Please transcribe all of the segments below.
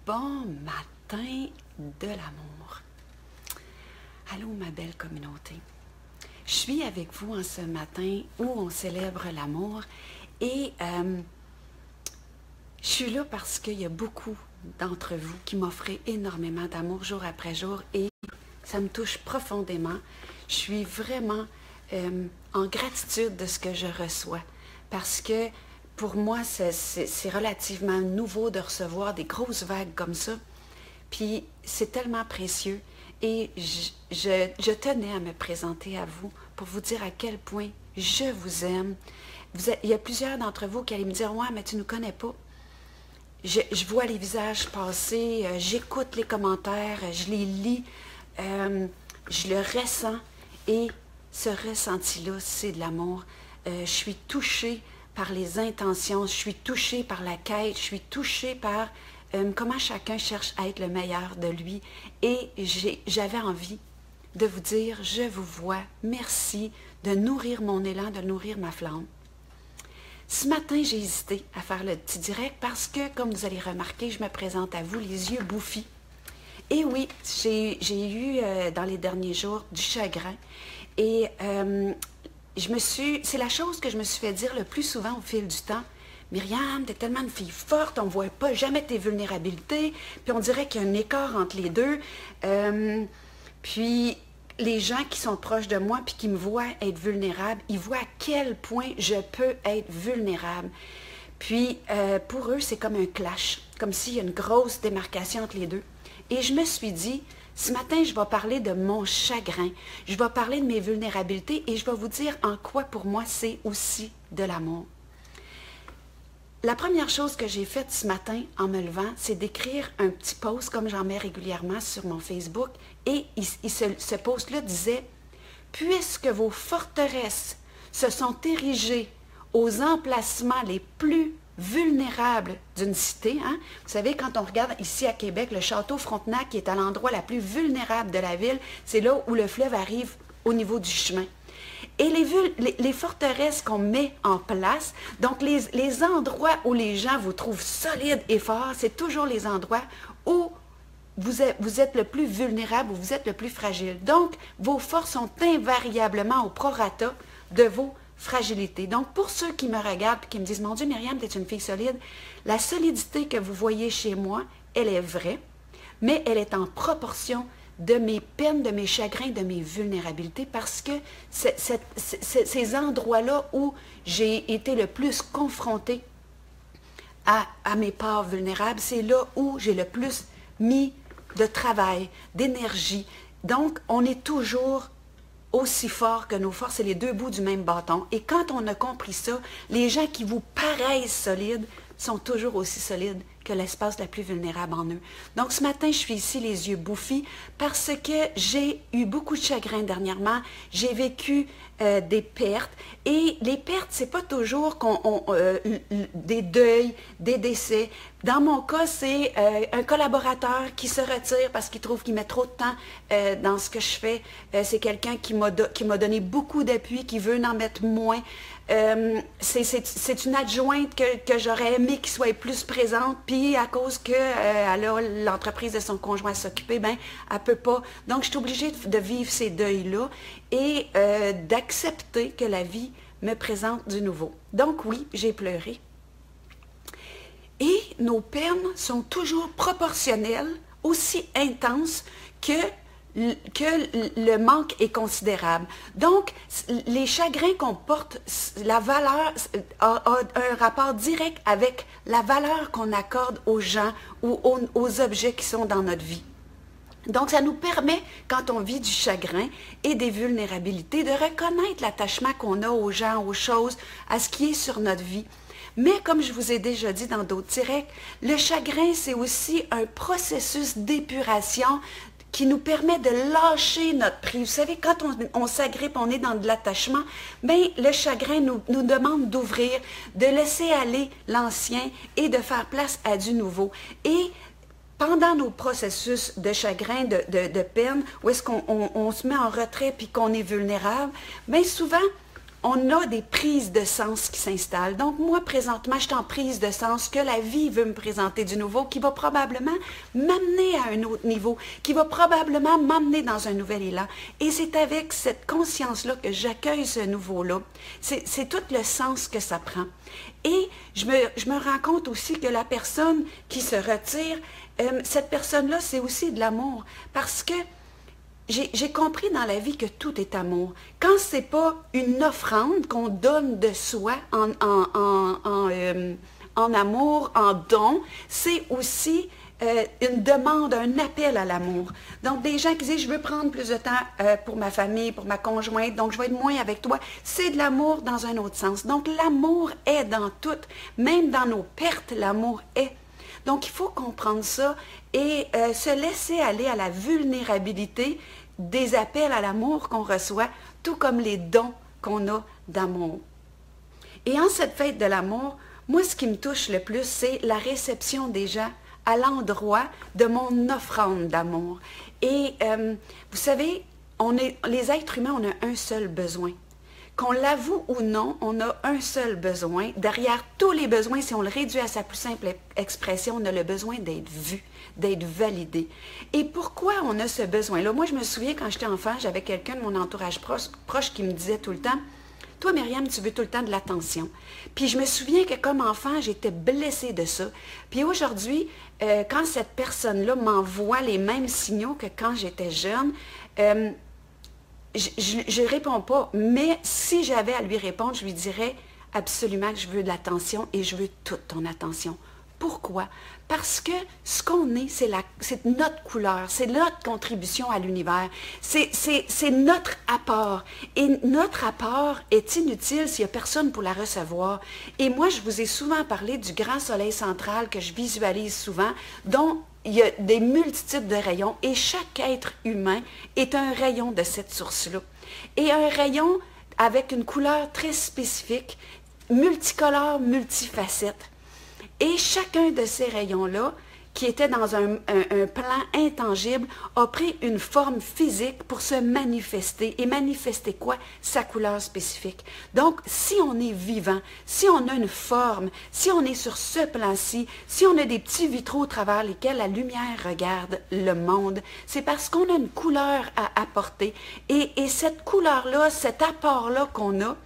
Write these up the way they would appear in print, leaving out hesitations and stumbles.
Bon matin de l'amour. Allô ma belle communauté. Je suis avec vous en ce matin où on célèbre l'amour et je suis là parce qu'il y a beaucoup d'entre vous qui m'offrent énormément d'amour jour après jour et ça me touche profondément. Je suis vraiment en gratitude de ce que je reçois parce que pour moi, c'est relativement nouveau de recevoir des grosses vagues comme ça. Puis c'est tellement précieux. Et je tenais à me présenter à vous pour vous dire à quel point je vous aime. Il y a plusieurs d'entre vous qui allaient me dire « Ouais, mais tu ne nous connais pas. » Je vois les visages passer, j'écoute les commentaires, je les lis, je le ressens. Et ce ressenti-là, c'est de l'amour. Je suis touchée par les intentions, je suis touchée par la quête, je suis touchée par comment chacun cherche à être le meilleur de lui. Et j'avais envie de vous dire, je vous vois, merci de nourrir mon élan, de nourrir ma flamme. Ce matin, j'ai hésité à faire le petit direct parce que, comme vous allez remarquer, je me présente à vous les yeux bouffis. Et oui, j'ai eu dans les derniers jours du chagrin et c'est la chose que je me suis fait dire le plus souvent au fil du temps. Myriam, t'es tellement une fille forte, on ne voit pas jamais tes vulnérabilités, puis on dirait qu'il y a un écart entre les deux. Puis les gens qui sont proches de moi puis qui me voient être vulnérable, ils voient à quel point je peux être vulnérable. Puis pour eux, c'est comme un clash, comme s'il y a une grosse démarcation entre les deux. Et je me suis dit, ce matin, je vais parler de mon chagrin, je vais parler de mes vulnérabilités et je vais vous dire en quoi pour moi c'est aussi de l'amour. La première chose que j'ai faite ce matin en me levant, c'est d'écrire un petit post comme j'en mets régulièrement sur mon Facebook et ce post-là disait « Puisque vos forteresses se sont érigées aux emplacements les plus vulnérable d'une cité. Hein? Vous savez, quand on regarde ici à Québec, le château Frontenac qui est à l'endroit la plus vulnérable de la ville, c'est là où le fleuve arrive au niveau du chemin. Et les forteresses qu'on met en place, donc les endroits où les gens vous trouvent solides et forts, c'est toujours les endroits où vous êtes le plus vulnérable, où vous êtes le plus fragile. Donc, vos forces sont invariablement au prorata de vos fragilité. Donc, pour ceux qui me regardent et qui me disent « Mon Dieu, Myriam, tu es une fille solide », la solidité que vous voyez chez moi, elle est vraie, mais elle est en proportion de mes peines, de mes chagrins, de mes vulnérabilités, parce que ces endroits-là où j'ai été le plus confrontée à mes parts vulnérables, c'est là où j'ai le plus mis de travail, d'énergie. Donc, on est toujours aussi fort que nos forces, c'est les deux bouts du même bâton. Et quand on a compris ça, les gens qui vous paraissent solides sont toujours aussi solides que l'espace la plus vulnérable en eux. Donc ce matin, je suis ici les yeux bouffis parce que j'ai eu beaucoup de chagrin dernièrement. J'ai vécu des pertes. Et les pertes, c'est pas toujours des deuils, des décès. Dans mon cas, c'est un collaborateur qui se retire parce qu'il trouve qu'il met trop de temps dans ce que je fais. C'est quelqu'un qui m'a donné beaucoup d'appui, qui veut en mettre moins. C'est une adjointe que j'aurais aimé qu'il soit plus présente, puis à cause qu'elle a l'entreprise de son conjoint à s'occuper, ben elle peut pas. Donc, je suis obligée de vivre ces deuils-là et d'accepter que la vie me présente du nouveau. Donc oui, j'ai pleuré. Et nos peines sont toujours proportionnelles, aussi intenses que le manque est considérable. Donc, les chagrins qu'on porte, la valeur a un rapport direct avec la valeur qu'on accorde aux gens ou aux objets qui sont dans notre vie. Donc, ça nous permet, quand on vit du chagrin et des vulnérabilités, de reconnaître l'attachement qu'on a aux gens, aux choses, à ce qui est sur notre vie. Mais comme je vous ai déjà dit dans d'autres directs, le chagrin, c'est aussi un processus d'épuration qui nous permet de lâcher notre prise. Vous savez, quand on s'agrippe, on est dans de l'attachement, bien, le chagrin nous demande d'ouvrir, de laisser aller l'ancien et de faire place à du nouveau. Et pendant nos processus de chagrin, de peine, où est-ce qu'on se met en retrait puis qu'on est vulnérable, bien souvent, on a des prises de sens qui s'installent. Donc, moi, présentement, je suis en prise de sens que la vie veut me présenter du nouveau, qui va probablement m'amener à un autre niveau, qui va probablement m'emmener dans un nouvel élan. Et c'est avec cette conscience-là que j'accueille ce nouveau-là. C'est tout le sens que ça prend. Et je me rends compte aussi que la personne qui se retire, cette personne-là, c'est aussi de l'amour. Parce que j'ai compris dans la vie que tout est amour. Quand ce n'est pas une offrande qu'on donne de soi en amour, en don, c'est aussi une demande, un appel à l'amour. Donc, des gens qui disent, je veux prendre plus de temps pour ma famille, pour ma conjointe, donc je vais être moins avec toi, c'est de l'amour dans un autre sens. Donc, l'amour est dans tout, même dans nos pertes, l'amour est. Donc, il faut comprendre ça et se laisser aller à la vulnérabilité des appels à l'amour qu'on reçoit, tout comme les dons qu'on a d'amour. Et en cette fête de l'amour, moi, ce qui me touche le plus, c'est la réception des gens à l'endroit de mon offrande d'amour. Et vous savez, les êtres humains, on a un seul besoin. Qu'on l'avoue ou non, on a un seul besoin. Derrière tous les besoins, si on le réduit à sa plus simple expression, on a le besoin d'être vu, d'être validé. Et pourquoi on a ce besoin-là? Moi, je me souviens, quand j'étais enfant, j'avais quelqu'un de mon entourage proche qui me disait tout le temps, « Toi, Myriam, tu veux tout le temps de l'attention. » Puis je me souviens que comme enfant, j'étais blessée de ça. Puis aujourd'hui, quand cette personne-là m'envoie les mêmes signaux que quand j'étais jeune, je ne réponds pas, mais si j'avais à lui répondre, je lui dirais absolument que je veux de l'attention et je veux toute ton attention. Pourquoi? Parce que ce qu'on est, c'est notre couleur, c'est notre contribution à l'univers, c'est notre apport. Et notre apport est inutile s'il n'y a personne pour la recevoir. Et moi, je vous ai souvent parlé du grand soleil central que je visualise souvent, dont il y a des multitudes de rayons et chaque être humain est un rayon de cette source-là. Et un rayon avec une couleur très spécifique, multicolore, multifacette. Et chacun de ces rayons-là, qui était dans un plan intangible, a pris une forme physique pour se manifester. Et manifester quoi? Sa couleur spécifique. Donc, si on est vivant, si on a une forme, si on est sur ce plan-ci, si on a des petits vitraux au travers lesquels la lumière regarde le monde, c'est parce qu'on a une couleur à apporter. Et cette couleur-là, cet apport-là qu'on a,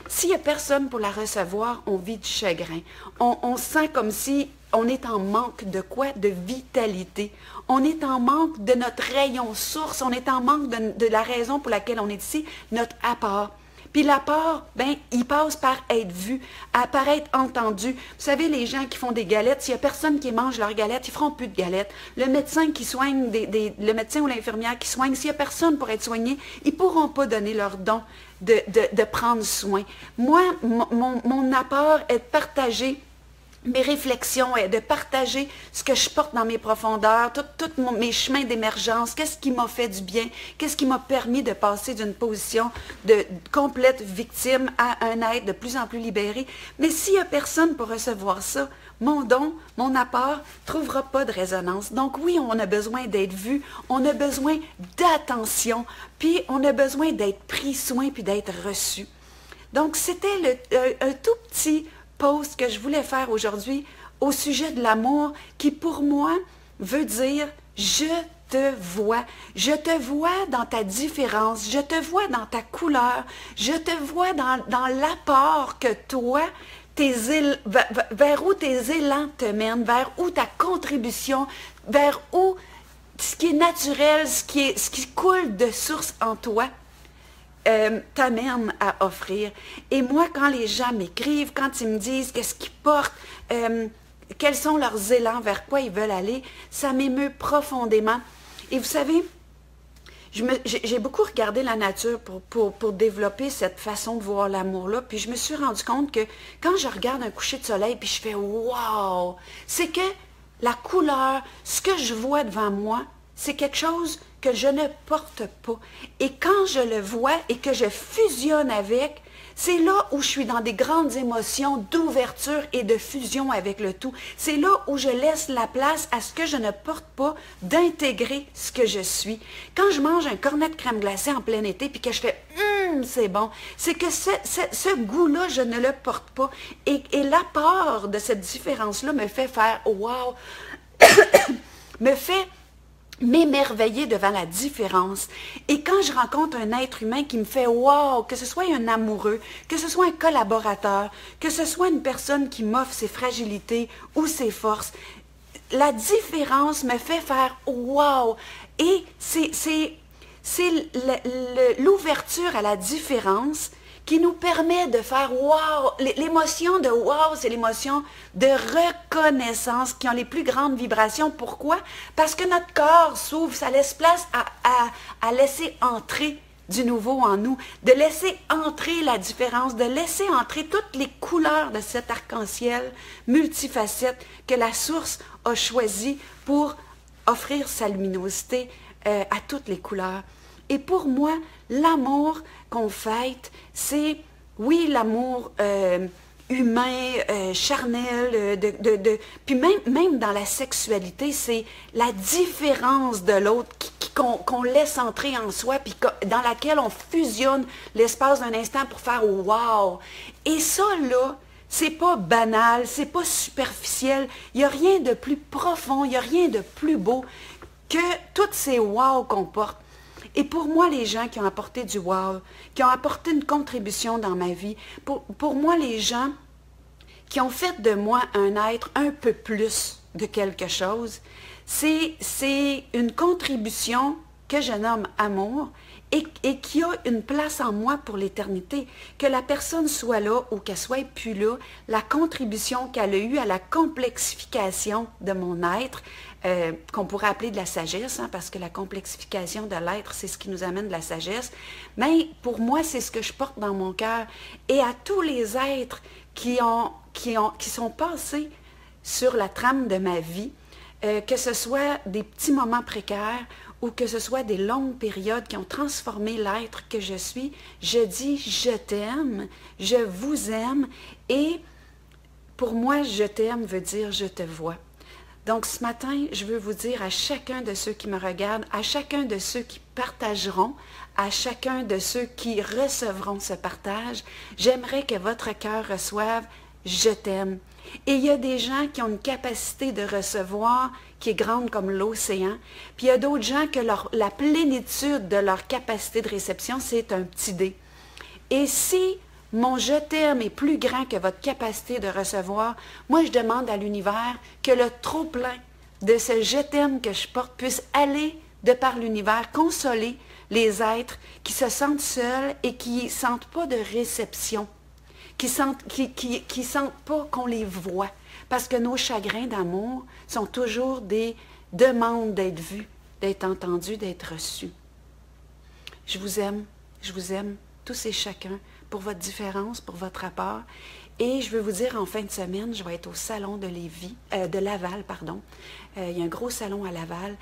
s'il n'y a personne pour la recevoir, on vit du chagrin. On sent comme si on est en manque de quoi? De vitalité. On est en manque de notre rayon source. On est en manque de la raison pour laquelle on est ici, notre apport. Puis l'apport, ben, il passe par être vu, par être entendu. Vous savez, les gens qui font des galettes, s'il n'y a personne qui mange leurs galettes, ils ne feront plus de galettes. Le médecin qui soigne, le médecin ou l'infirmière qui soigne, s'il n'y a personne pour être soigné, ils ne pourront pas donner leur don de prendre soin. Moi, mon apport est de partager mes réflexions, est de partager ce que je porte dans mes profondeurs, tous mes chemins d'émergence, qu'est-ce qui m'a fait du bien, qu'est-ce qui m'a permis de passer d'une position de complète victime à un être de plus en plus libéré. Mais s'il n'y a personne pour recevoir ça, mon don, mon apport, ne trouvera pas de résonance. Donc oui, on a besoin d'être vu, on a besoin d'attention, puis on a besoin d'être pris soin, puis d'être reçu. Donc c'était un tout petit pause que je voulais faire aujourd'hui au sujet de l'amour qui, pour moi, veut dire « je te vois dans ta différence, je te vois dans ta couleur, je te vois dans l'apport que toi, vers où tes élans te mènent, vers où ta contribution, vers où ce qui est naturel, ce qui coule de source en toi, t'amène à offrir. Et moi, quand les gens m'écrivent, quand ils me disent qu'est-ce qu'ils portent, quels sont leurs élans, vers quoi ils veulent aller, ça m'émeut profondément. Et vous savez, j'ai beaucoup regardé la nature pour développer cette façon de voir l'amour-là, puis je me suis rendu compte que quand je regarde un coucher de soleil, puis je fais « wow », c'est que la couleur, ce que je vois devant moi, c'est quelque chose que je ne porte pas. Et quand je le vois et que je fusionne avec, c'est là où je suis dans des grandes émotions d'ouverture et de fusion avec le tout. C'est là où je laisse la place à ce que je ne porte pas, d'intégrer ce que je suis. Quand je mange un cornet de crème glacée en plein été, puis que je fais c'est bon. C'est que ce goût-là, je ne le porte pas. Et l'apport de cette différence-là me fait faire « wow », me fait m'émerveiller devant la différence. Et quand je rencontre un être humain qui me fait « wow », que ce soit un amoureux, que ce soit un collaborateur, que ce soit une personne qui m'offre ses fragilités ou ses forces, la différence me fait faire « wow ». Et c'est l'ouverture à la différence qui nous permet de faire « wow ». L'émotion de « wow », c'est l'émotion de reconnaissance qui ont les plus grandes vibrations. Pourquoi? Parce que notre corps s'ouvre, ça laisse place à laisser entrer du nouveau en nous, de laisser entrer la différence, de laisser entrer toutes les couleurs de cet arc-en-ciel multifacette que la source a choisi pour offrir sa luminosité à toutes les couleurs. Et pour moi, l'amour qu'on fête, c'est, oui, l'amour humain, charnel, puis même dans la sexualité, c'est la différence de l'autre qu'on laisse entrer en soi, puis dans laquelle on fusionne l'espace d'un instant pour faire « wow ». Et ça, là, c'est pas banal, c'est pas superficiel, il n'y a rien de plus profond, il n'y a rien de plus beau que toutes ces « wow » qu'on porte. Et pour moi, les gens qui ont apporté du wow, qui ont apporté une contribution dans ma vie, pour moi, les gens qui ont fait de moi un être un peu plus de quelque chose, c'est une contribution que je nomme amour et qui a une place en moi pour l'éternité. Que la personne soit là ou qu'elle soit plus là, la contribution qu'elle a eue à la complexification de mon être, qu'on pourrait appeler de la sagesse, hein, parce que la complexification de l'être, c'est ce qui nous amène de la sagesse, mais pour moi, c'est ce que je porte dans mon cœur. Et à tous les êtres qui sont passés sur la trame de ma vie, que ce soit des petits moments précaires ou que ce soit des longues périodes qui ont transformé l'être que je suis, je dis « je t'aime »,« je vous aime » et pour moi, « je t'aime » veut dire « je te vois ». Donc ce matin, je veux vous dire à chacun de ceux qui me regardent, à chacun de ceux qui partageront, à chacun de ceux qui recevront ce partage, j'aimerais que votre cœur reçoive « je t'aime ». Et il y a des gens qui ont une capacité de recevoir qui est grande comme l'océan, puis il y a d'autres gens que la plénitude de leur capacité de réception, c'est un petit dé. Et si mon je t'aime est plus grand que votre capacité de recevoir, moi je demande à l'univers que le trop-plein de ce je t'aime que je porte puisse aller de par l'univers, consoler les êtres qui se sentent seuls et qui ne sentent pas de réception, qui sentent pas qu'on les voit. Parce que nos chagrins d'amour sont toujours des demandes d'être vus, d'être entendus, d'être reçus. Je vous aime tous et chacun pour votre différence, pour votre rapport. Et je veux vous dire, en fin de semaine, je vais être au salon de Laval. Il y a un gros salon à Laval,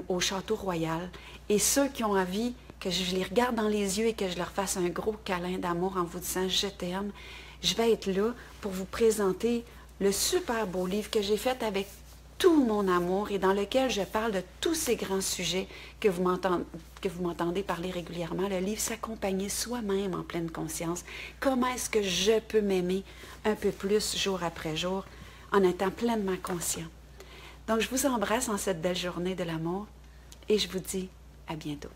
au Château Royal. Et ceux qui ont envie que je les regarde dans les yeux et que je leur fasse un gros câlin d'amour en vous disant « je t'aime », je vais être là pour vous présenter le super beau livre que j'ai fait avec tout mon amour et dans lequel je parle de tous ces grands sujets que vous m'entendez parler régulièrement. Le livre « S'accompagner soi-même en pleine conscience ». Comment est-ce que je peux m'aimer un peu plus jour après jour en étant pleinement conscient? Donc, je vous embrasse en cette belle journée de l'amour et je vous dis à bientôt.